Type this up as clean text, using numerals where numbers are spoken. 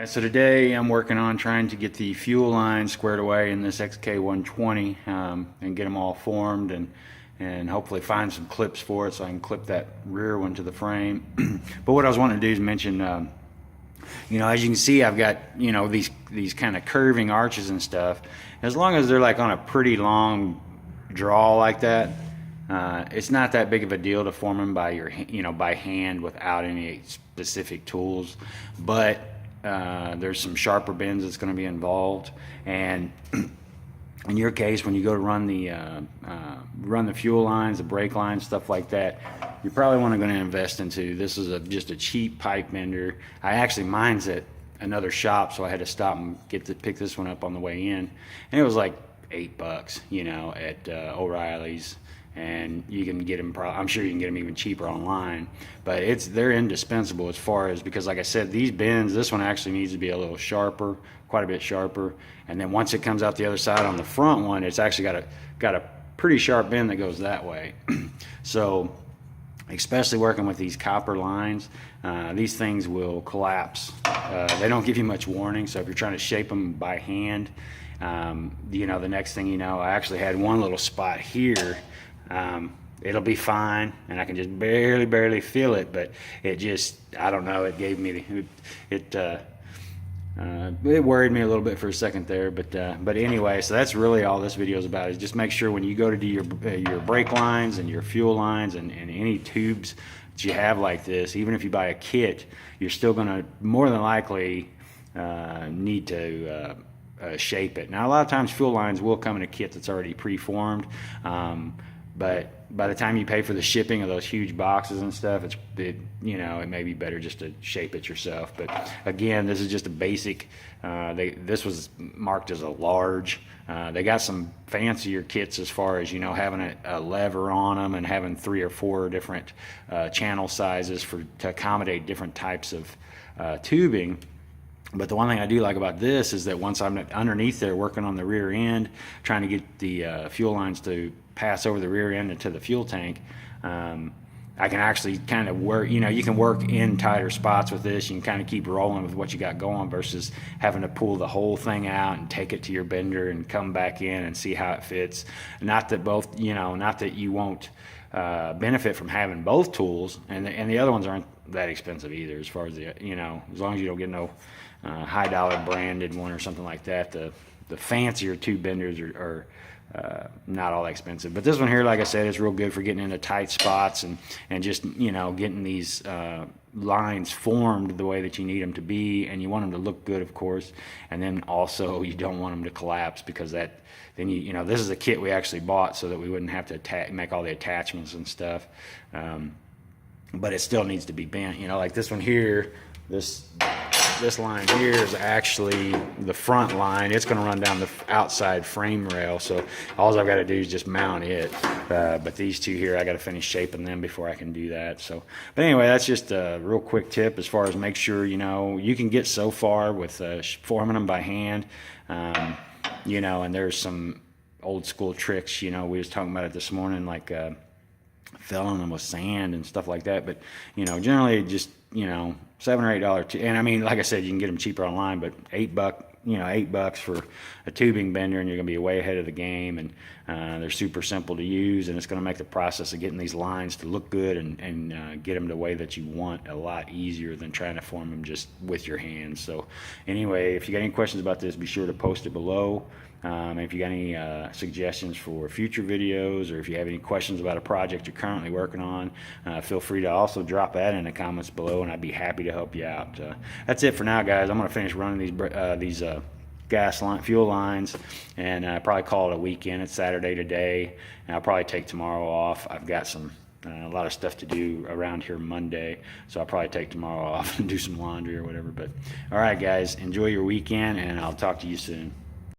So today I'm working on trying to get the fuel line squared away in this XK120 and get them all formed and hopefully find some clips for it so I can clip that rear one to the frame. But what I was wanting to do is mention, as you can see, I've got, these kind of curving arches and stuff. As long as they're like on a pretty long draw like that, it's not that big of a deal to form them by by hand without any specific tools. But there's some sharper bends that's going to be involved, and in your case, when you go to run the fuel lines, the brake lines, stuff like that, you probably want to going to invest into this. Is just a cheap pipe bender. Mine's at another shop, so I had to stop and pick this one up on the way in, and it was like $8, at O'Reilly's. And you can get them, I'm sure you can get them even cheaper online, but they're indispensable as far as, because like I said, these bends, this one actually needs to be a little sharper, quite a bit sharper. And then once it comes out the other side on the front one, it's actually got a pretty sharp bend that goes that way. So especially working with these copper lines, these things will collapse. They don't give you much warning, so if you're trying to shape them by hand, the next thing you know, I actually had one little spot here. It'll be fine, and I can just barely feel it, but it just, I don't know, it gave me it worried me a little bit for a second there, but anyway, so that's really all this video is about, is just make sure when you go to do your brake lines and your fuel lines and any tubes that you have like this, even if you buy a kit, you're still going to more than likely need to shape it. Now, a lot of times fuel lines will come in a kit that's already preformed, but by the time you pay for the shipping of those huge boxes and stuff, it may be better just to shape it yourself. But again, this is just a basic. This was marked as a large. They got some fancier kits as far as having a lever on them and having 3 or 4 different channel sizes to accommodate different types of tubing. But the one thing I do like about this is that once I'm underneath there working on the rear end, trying to get the fuel lines to pass over the rear end into the fuel tank, I can actually kind of work, you can work in tighter spots with this. You can kind of keep rolling with what you got going versus having to pull the whole thing out and take it to your bender and come back in and see how it fits. Not that not that you won't benefit from having both tools, and the other ones aren't that expensive either, as far as as long as you don't get no high dollar branded one or something like that. The fancier tube benders are not all that expensive, but this one here, like I said, is real good for getting into tight spots and just getting these lines formed the way that you need them to be, and you want them to look good, of course, and then also you don't want them to collapse, because then this is a kit we actually bought so that we wouldn't have to make all the attachments and stuff, but it still needs to be bent. Like this one here, this line here is actually the front line. It's going to run down the outside frame rail, so all I've got to do is just mount it. But these two here, I got to finish shaping them before I can do that. So, but anyway, that's just a real quick tip as far as make sure you can get so far with forming them by hand. And there's some old school tricks. We was talking about it this morning, like filling them with sand and stuff like that. But generally just $7 or $8, and I mean, like I said, you can get them cheaper online, but $8 for a tubing bender, and you're gonna be way ahead of the game. And they're super simple to use, and it's gonna make the process of getting these lines to look good and get them the way that you want a lot easier than trying to form them just with your hands. So anyway, if you got any questions about this, be sure to post it below. If you got any suggestions for future videos, or if you have any questions about a project you're currently working on, feel free to also drop that in the comments below, and I'd be happy to help you out. That's it for now, guys. I'm going to finish running these fuel lines, and probably call it a weekend. It's Saturday today, and I'll probably take tomorrow off. I've got a lot of stuff to do around here Monday, so I'll probably take tomorrow off and do some laundry or whatever. But all right, guys, enjoy your weekend, and I'll talk to you soon.